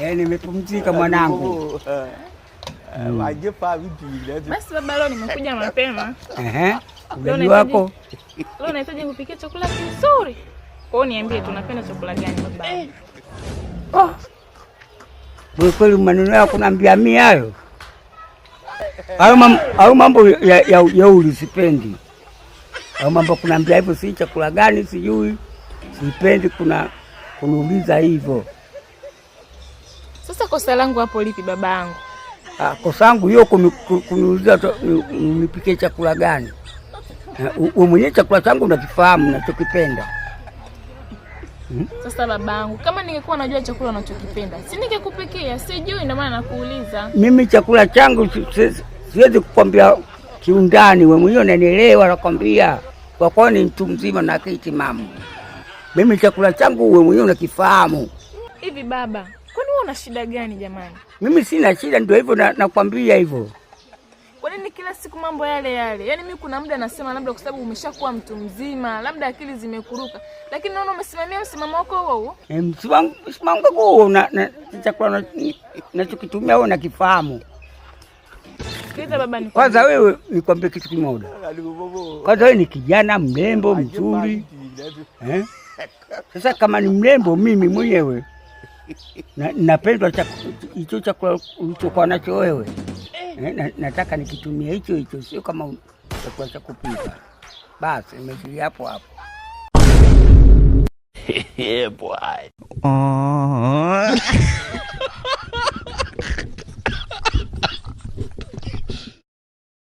Nimepumzika mwanangu. Basi baba, leo nimekuja mapema. Ugali wako. Leo nahitaji kupikia chakula kizuri. Kwa hiyo niambie tunapenda chakula gani baba? Wewe kweli maneno yako naambia mimi hayo. Au mambo ya ulisipendi. Au mambo kunaambia hivyo, si chakula gani sijui. Sipendi kuniuliza hivyo. Sasa kosa langu hapo lipi baba yangu? Kosa langu hiyo kuniuliza nipike chakula gani. Wewe mwenyewe chakula changu unakifahamu ninachokipenda. Sasa babangu, kama ningekuwa najua chakula unachokipenda, si ningekupikia? Sijui ndio maana nakuuliza. Mimi chakula changu siwezi kukwambia kiundani, wewe mwenyewe unanielewa, nakwambia. Kwa kuwa ni mtu mzima na akili timamu. Mimi chakula changu wewe mwenyewe unakifahamu. Hivi baba, kwani wewe una shida gani jamani? Mimi sina shida, ndio hivyo nakwambia hivyo. Kwa nini kila siku mambo yale yale? Yaani mimi kuna muda nasema labda kwa sababu umeshakuwa mtu mzima, labda akili zimekuruka. Lakini naona umesimamia msimamo wako huo. Msimamo wangu na chakula nachokitumia wewe unakifahamu. Sikiliza baba, kwanza wewe nikwambie kitu kimoja. Kwanza wewe ni kijana mrembo mzuri. Sasa kama ni mrembo mimi mwenyewe napendwa hicho chakula ulichokuwa nacho wewe. Nataka nikitumia hicho, sio kama chakula cha kupika. Basi nimejili hapo. Yeah boy.